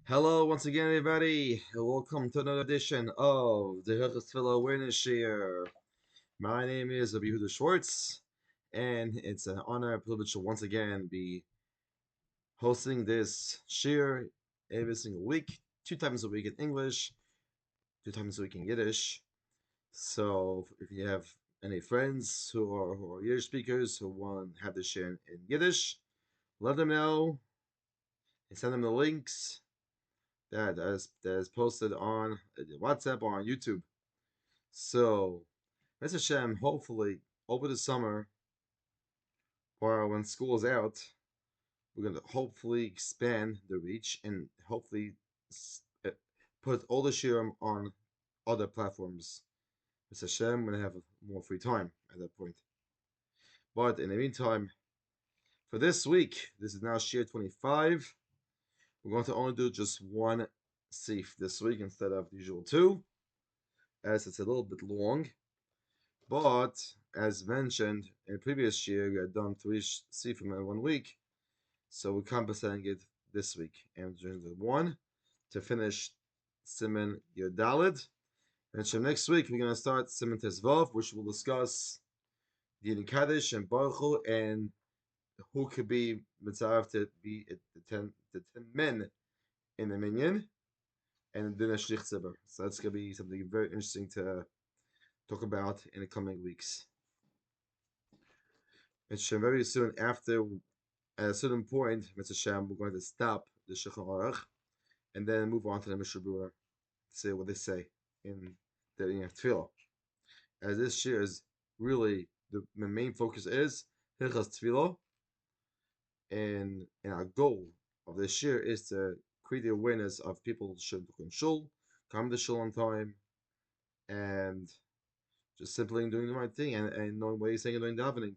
Hello once again, everybody. Welcome to another edition of the Tefillah Awareness Share. My name is R Yehudah Schwartz, and it's an honor and privilege to once again be hosting this share every single week, 2 times a week in English, 2 times a week in Yiddish. So if you have any friends who are Yiddish speakers who want to have this share in Yiddish, let them know and send them the links that is posted on WhatsApp or on YouTube. So, Mr. Hashem, hopefully over the summer, or when school is out, we're going to hopefully expand the reach and hopefully uh, put all the shiurim on other platforms. Mr. Hashem, we're going to have more free time at that point. But in the meantime, for this week, this is now Shiur 25. We're going to only do just one sif this week instead of the usual two, as it's a little bit long. But as mentioned in the previous year, we had done three sifim in 1 week, so we're compensating it this week. And we're doing the one to finish Siman Yodalid. And so next week we're going to start Siman Tezvav, which will discuss the Kaddish and Baruch Hu, and who could be mitzvah to be the ten men in the minyan, and then a shlich tzibur. So that's going to be something very interesting to talk about in the coming weeks. And very soon after, at a certain point, Mr. Shem, we're going to stop the Shulchan Aruch and then move on to the Mishnah Berurah to say what they say in the Tefillah. As this year is really the main focus is Hilchas Tefillah, and our goal of this year is to create the awareness of people should go in shul, come to shul on time, and just simply doing the right thing and knowing what you're saying and doing davening.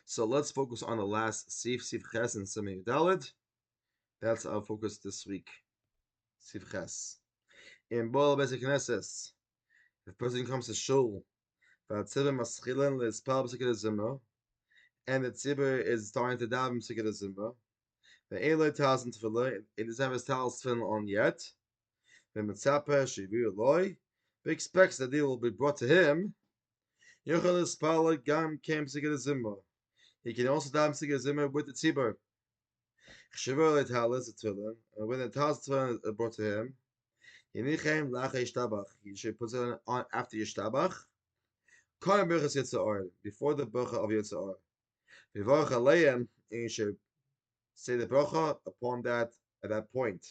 So let's focus on the last Sif Ches and Siman Yudalid. That's our focus this week. Sif Ches. In Boal Basic Knesses, if a person comes to shul, and the tzibur is starting to daven Psikah Zimra, the Eloi tells him Tefillah, it doesn't have his towels on yet. The Mitzapeh Shiur Loi, he expects that it will be brought to him. Yochel Espala Gam Kem Psikah Zimra. He can also daven Psikah Zimra with the tzibur. Shiur Talis Tefillah, and when the Talis Tefillah is brought to him, he should put it on after Yishtabach. Before the bracha of Yitzhar. And you should say the bracha upon that at that point.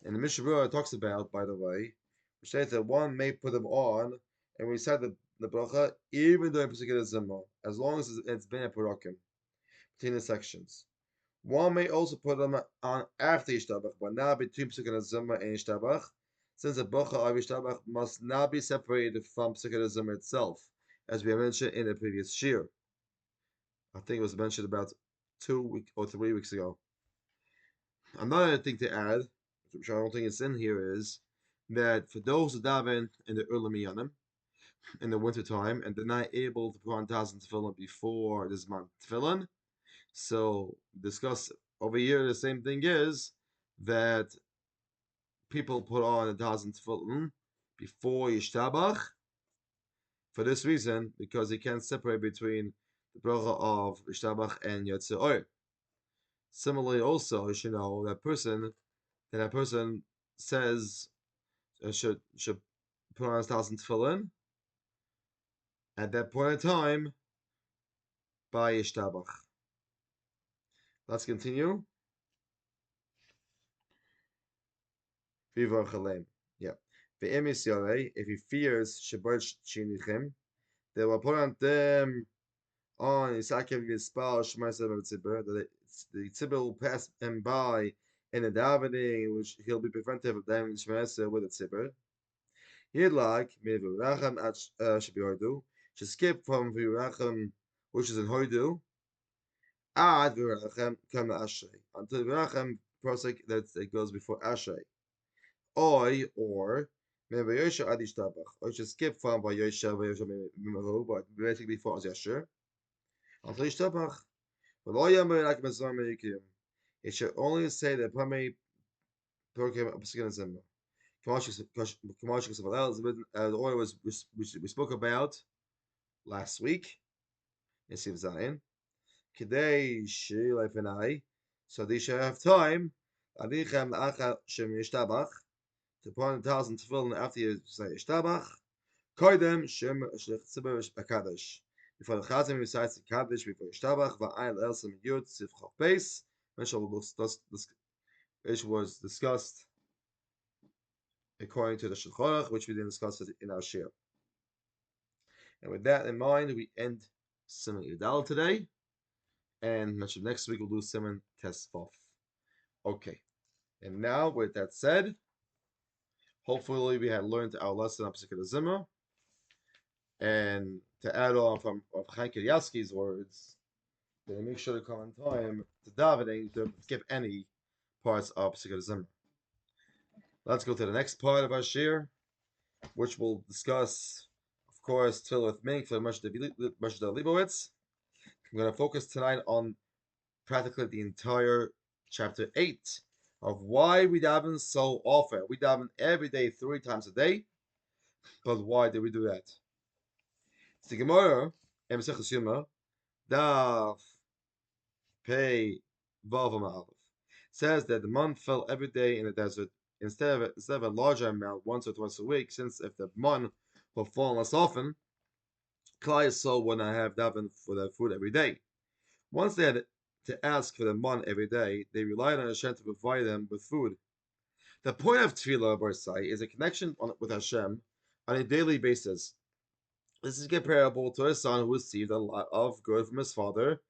And the Mishnah Berurah talks about, by the way, which says that one may put them on and recite the bracha even during Pesukei Zimra, as long as it's been a parakim between the sections. One may also put them on after Yishtabach, but not between Pesukei Zimra and Yishtabach, since the bracha of Yishtabach must not be separated from Pesukei Zimra itself, as we mentioned in the previous shiur. I think it was mentioned about 2 or 3 weeks ago. Another thing to add, which I don't think it's in here, is that for those who daven in the early miyanim, in the winter time, and they're not able to put on thousand tefillin before this month tefillin, so discuss over here the same thing is that people put on 1,000 tefillin before Yishtabach for this reason, because they can't separate between the bracha of Yishtabach and Yotzei. Similarly, also, you should know that person says should put on 1,000 tefillin at that point in time by Yishtabach. Let's continue. Yeah. If he fears Shabbat Shinichim, they will put on them on Yisakev Yispal Shemaisav Tzibur, that the Tzibur will pass him by in the davening, which he'll be prevented of davening Shemaisav with the Tzibur. He'd like Mivracham at Shabiordu, should skip from Viracham, which is in Hoidu, ad Viracham come to Ashrei, until Viracham prosek that it goes before Ashrei. Or maybe Yosha ad Yishtabach, or should skip from by Yosha Mimahu, but basically before Yasher, until Yishtabach. He It should only say the primary program of Pesikim. The order was which we spoke about last week in Siv Zayin. Kidei Shilei Fenai, so they should have time. Avichem Acha Shem Yishtabach to put on 1,000 tefillin after you say Yishtabach. Koidem Shem Shlichtzibah Akadosh. Before the Chazim recites the Kaddish before Yishtabach, Va'ayil Elsim Yud Sif Chof Beis, which was discussed according to the Shulchan Aruch, which we didn't discuss in our shiur. And with that in mind, we end Siman Yudal today, and next week we'll do Siman Tesvav. Okay, and now with that said, hopefully we had learned our lesson on Pesach Zimra, and to add on from Chaim Kiriaski's words, to make sure to come on time to davening to skip any parts of Pesach Zimra. Let's go to the next part of our shiur, which will discuss, of course, Tefillah with Mink for Moshe Leibowitz. I'm going to focus tonight on practically the entire chapter 8 of why we daven so often. We daven every day, 3 times a day, but why do we do that? It's the Gemara, Maseches Yoma, Daf Pei Vav Aleph, says that the man fell every day in the desert instead of a larger amount once or twice a week, since if the man will fall less often, Klai Yisrael would not have daven for their food every day. Once they had to ask for the man every day, they relied on Hashem to provide them with food. The point of Tefillah, Barsai, is a connection with Hashem on a daily basis. This is comparable to a son who received a lot of good from his father,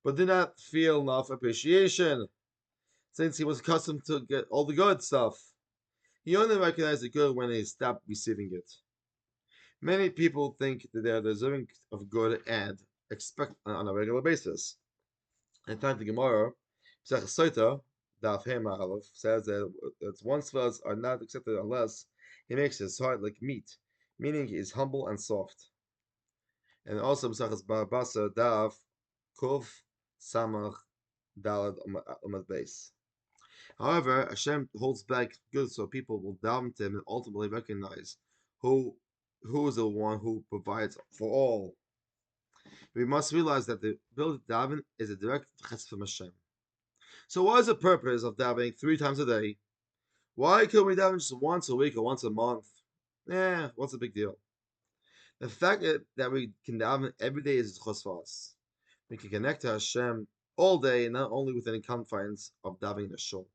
but did not feel enough appreciation, since he was accustomed to get all the good stuff. He only recognized the good when he stopped receiving it. Many people think that they are deserving of good and expect on a regular basis. In fact, the Gemara, Pesach Soita, Daf Hema Aleph, says that one's tefillas are not accepted unless he makes his heart like meat, meaning he is humble and soft. And also Pesach Basa Daf Kuf Samach Dalad Umad Beis. However, Hashem holds back good so people will daven to him and ultimately recognize who is the one who provides for all. We must realize that the ability to daven is a direct chesed from Hashem. So what is the purpose of davening 3 times a day? Why can't we daven just once a week or once a month? What's the big deal? The fact that we can daven every day is chos for us. We can connect to Hashem all day, not only within the confines of davening the shul.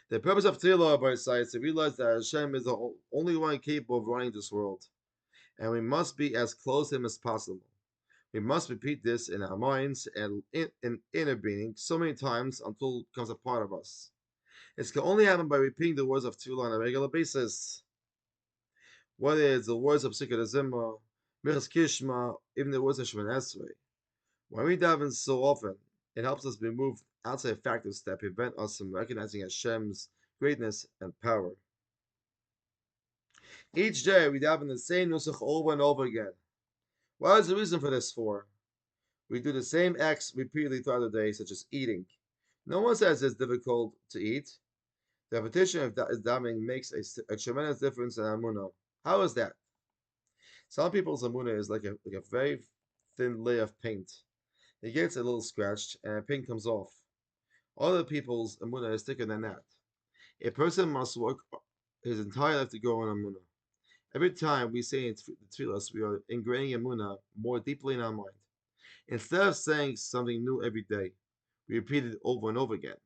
The purpose of Tefillah is to realize that Hashem is the only one capable of running this world, and we must be as close to Him as possible. We must repeat this in our minds and in inner being so many times until it becomes a part of us. It can only happen by repeating the words of Tefillah on a regular basis. Whether it's the words of Pesach Zimra, Michas Kishma, even the words of Shemoneh Esrei. When we daven so often, it helps us remove outside factors that prevent us from recognizing Hashem's greatness and power. Each day we daven the same nusach over and over again. What is the reason for this for? We do the same acts repeatedly throughout the day, such as eating. No one says it's difficult to eat. The repetition of davening makes a tremendous difference in Amunah. How is that? Some people's Amunah is like a very thin layer of paint. It gets a little scratched and the paint comes off. Other people's Amunah is thicker than that. A person must work his entire life to go on Amunah. Every time we say in Tefillah, we are ingraining Amunah more deeply in our mind. Instead of saying something new every day, we repeat it over and over again.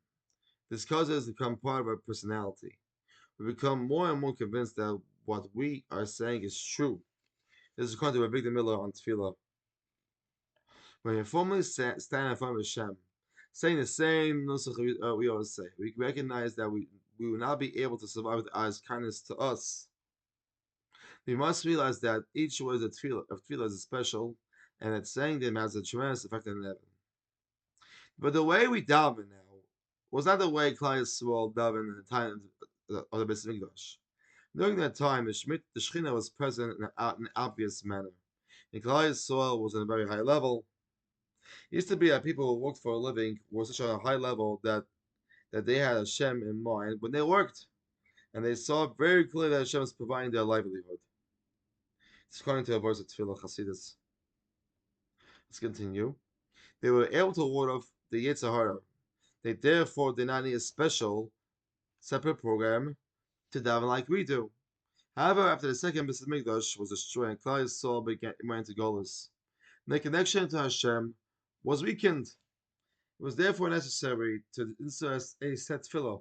This causes it to become part of our personality. We become more and more convinced that what we are saying is true. This is according to Rabbi Miller on Tefillah. When we formally stand in front of Hashem, saying the same nusach we always say, we recognize that we will not be able to survive without His kindness to us. We must realize that each word of Tefillah is special, and that saying them has a tremendous effect on heaven. But the way we daven now was not the way Klal Yisrael daven in the time of the Beis Mikdash. During that time, the Shekhinah was present in an obvious manner, and Klal Yisrael was on a very high level. It used to be that people who worked for a living were such a high level that that they had Hashem in mind when they worked, and they saw very clearly that Hashem is providing their livelihood. It's according to a verse of Tefillah Chasidus. Let's continue. They were able to ward off the Yetzer Hara. They therefore did not need a special, separate program to daven like we do. However, after the second Beis Hamikdash was destroyed and Klal Yisrael went into Golus, their connection to Hashem was weakened. It was therefore necessary to insert a set tefillah.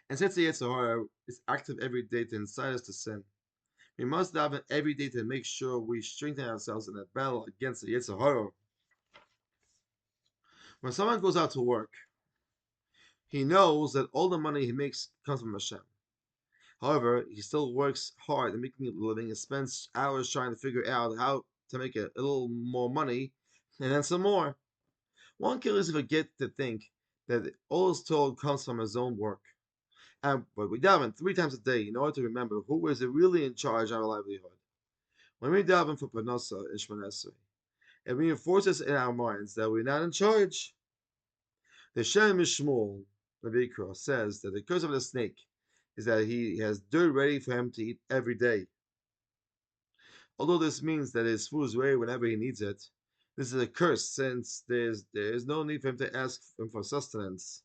And since the Yetzer Hara is active every day to incite us to sin, we must daven every day to make sure we strengthen ourselves in that battle against the Yetzer Hara. When someone goes out to work, he knows that all the money he makes comes from Hashem. However, he still works hard at making a living and spends hours trying to figure out how to make a little more money and then some more. One can easily forget to think that all his told comes from his own work. But we daven 3 times a day in order to remember who is really in charge of our livelihood. When we daven for Parnasa in Shemona Esrei, it reinforces in our minds that we're not in charge. The Shem Mishmul, the Vikra, says that the curse of the snake is that he has dirt ready for him to eat every day. Although this means that his food is ready whenever he needs it, this is a curse since there is no need for him to ask him for sustenance.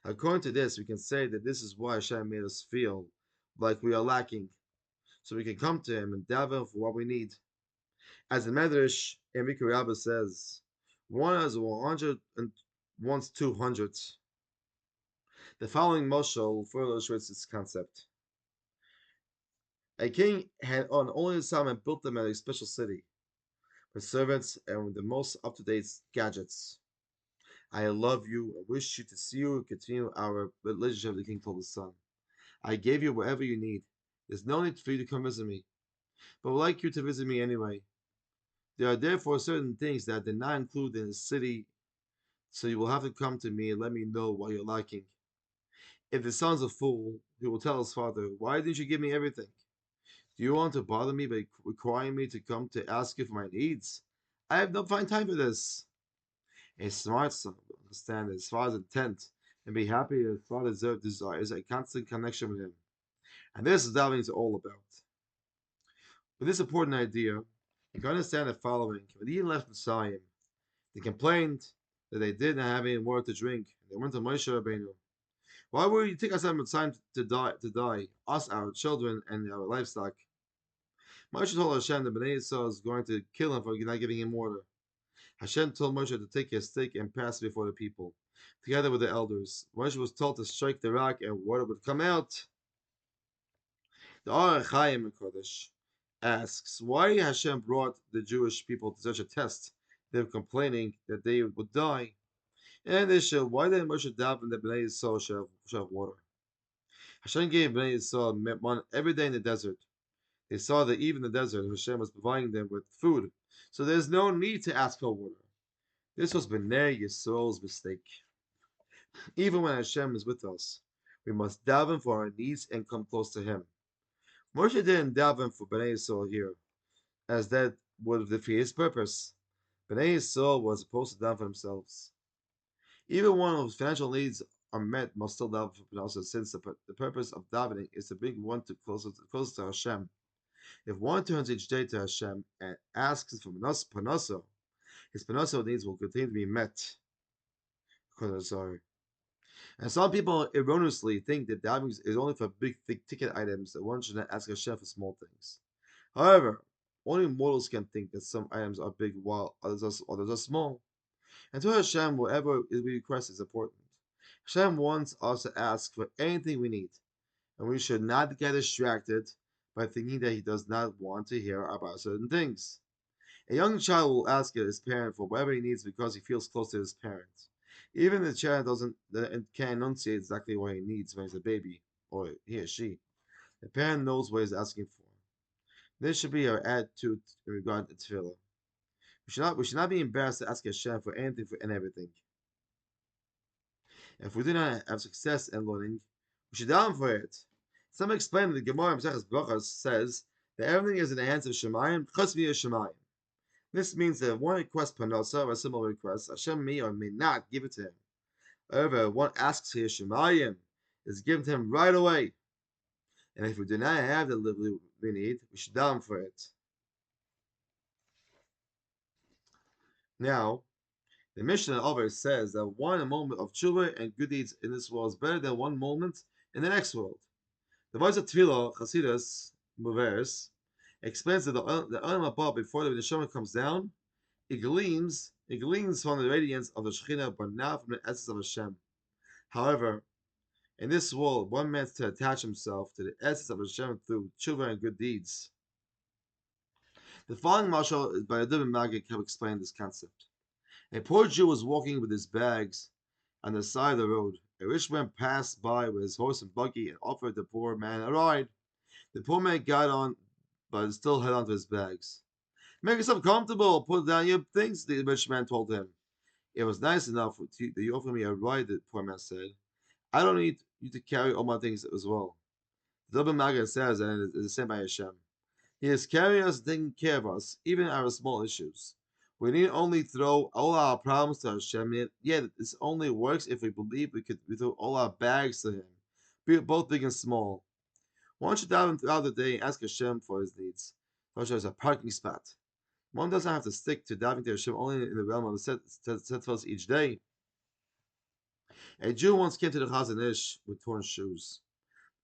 According to this, we can say that this is why Hashem made us feel like we are lacking, so we can come to him and daven for what we need. As the Medrash Enrique Rabba says, one has 100 and one's 200. The following Moshel further illustrates this concept. A king had on only his son and built them at a special city, with servants and with the most up-to-date gadgets. I love you and wish you to see you and continue our relationship, the king told his son. I gave you whatever you need. There's no need for you to come visit me, but I would like you to visit me anyway. There are therefore certain things that did not include in the city, so you will have to come to me and let me know what you're lacking. If the son's a fool, he will tell his father, why didn't you give me everything? Do you want to bother me by requiring me to come to ask you for my needs? I have no fine time for this. A smart son will understand his father's intent and be happy that his father's desire is a constant connection with him. And this is davening is all about. With this important idea, you can understand the following. When he left Messiah, they complained that they did not have any water to drink. They went to Moshe Rabbeinu. Why will you take us out of time to die, us, our children, and our livestock? Moshe told Hashem that Bnei Yisrael is going to kill him for not giving him water. Hashem told Moshe to take a stick and pass it before the people, together with the elders. Moshe was told to strike the rock and water would come out. The R Yehudah Schwartz asks, why Hashem brought the Jewish people to such a test? They were complaining that they would die. In addition, why did Moshe daven that Bnei Yisrael should have water? Hashem gave Bnei Yisrael manna every day in the desert. They saw that even in the desert, Hashem was providing them with food, so there's no need to ask for water. This was Bnei Yisrael's mistake. Even when Hashem is with us, we must daven for our needs and come close to Him. Moshe didn't daven for Bnei Yisrael here, as that would defeat his purpose. Bnei Yisrael was supposed to daven for themselves. Even one whose financial needs are met must still daven for Parnasa, since the purpose of davening is to bring one closer to Hashem. If one turns each day to Hashem and asks for Parnasa, his Parnasa needs will continue to be met. And some people erroneously think that davening is only for big ticket items, that one should not ask Hashem for small things. However, only mortals can think that some items are big while others are small. And to Hashem, whatever we request is important. Hashem wants us to ask for anything we need, and we should not get distracted by thinking that He does not want to hear about certain things. A young child will ask his parent for whatever he needs because he feels close to his parent. Even if the child can't enunciate exactly what he needs when he's a baby, or he or she, the parent knows what he's asking for. This should be our attitude in regard to Tefillah. We should not be embarrassed to ask Hashem for anything and everything. If we do not have success in learning, we should daven for it. Some explain that the Gemara in Maseches Brachos says that everything is in the hands of Shemayim, chas v'yeh Shemayim. This means that if one requests Parnasa or a similar request, Hashem may or may not give it to him. However, one asks here Shemayim is given to him right away. And if we do not have the lively we need, we should daven for it. Now, the Mishnah over says that one moment of tshuva and good deeds in this world is better than one moment in the next world. The voice of Tefillah, Chasidus, Muveres, explains that the Olam above, before the neshama comes down, it gleams from the radiance of the Shekhinah, but not from the essence of Hashem. However, in this world, one meant to attach himself to the essence of Hashem through tshuva and good deeds. The following mashal is by a different Maggid can explain this concept. A poor Jew was walking with his bags on the side of the road. A rich man passed by with his horse and buggy and offered the poor man a ride. The poor man got on, but still held on to his bags. Make yourself comfortable, put down your things, the rich man told him. It was nice enough that you offered me a ride, the poor man said. I don't need you to carry all my things as well. The Rebbe Maggid says, and it is the same by Hashem. He is carrying us, taking care of us, even our small issues. We need only throw all our problems to Hashem. Yet this only works if we believe we throw all our bags to Him, both big and small. One should daven throughout the day and ask Hashem for his needs. Hashem is a parking spot. One doesn't have to stick to davening to Hashem only in the realm of the set each day. A Jew once came to the Chazon Ish with torn shoes.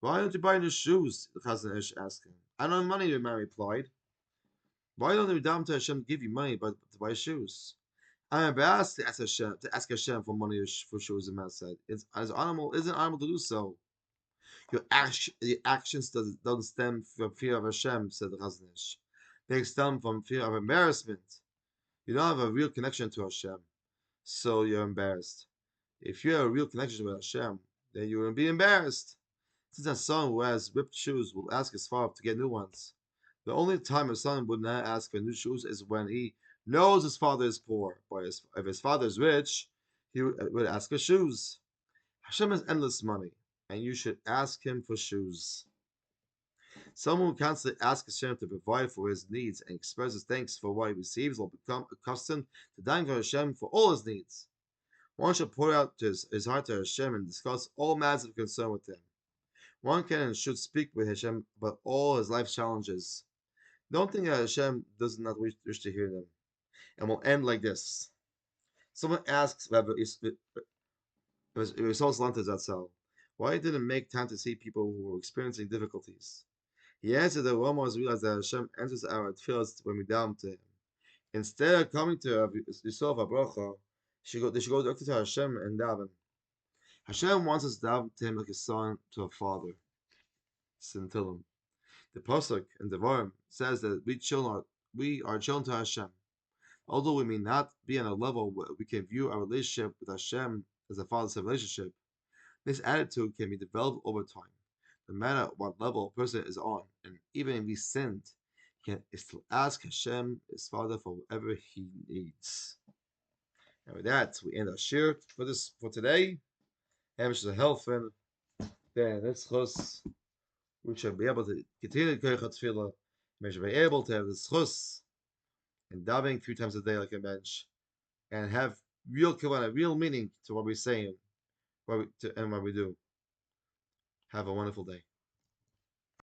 Why don't you buy new shoes? The Chazon Ish asked him. I don't have money, the man replied. Why don't we daven to Hashem to give you money to buy shoes? I'm embarrassed to ask Hashem for money for shoes, the man said. It's honorable to do so. Your actions don't stem from fear of Hashem, said the Chazon Ish. They stem from fear of embarrassment. You don't have a real connection to Hashem, so you're embarrassed. If you have a real connection with Hashem, then you won't be embarrassed. Since a son who has ripped shoes will ask his father to get new ones, the only time a son would not ask for new shoes is when he knows his father is poor. But if his father is rich, he would ask for shoes. Hashem has endless money, and you should ask him for shoes. Someone who constantly asks Hashem to provide for his needs and expresses thanks for what he receives will become accustomed to dying for Hashem for all his needs. One should pour out his heart to Hashem and discuss all matters of concern with him. One can and should speak with Hashem about all his life challenges. Don't think that Hashem does not wish to hear them. And we'll end like this. Someone asks Rabbi Zatzal, why he didn't make time to see people who were experiencing difficulties. He answered that one must realize that Hashem answers our tefillahs when we daven to Him. Instead of coming to Yisrael Abracha, they should go directly to Hashem and daven. Hashem wants us to daven to Him like a son to a father. Sintilim. The pasuk in Devarim says that we are children to Hashem. Although we may not be on a level where we can view our relationship with Hashem as a father-son relationship, this attitude can be developed over time. No matter what level a person is on, and even if he sinned, he can still ask Hashem, his Father, for whatever he needs. And with that, we end our shiur for today. And should help him. Then we should be able to continue to go Tefillah. We should be able to have the schus and davening 3 times a day like a bench, and have real kavanah, real meaning to what we're saying, and what we do. Have a wonderful day.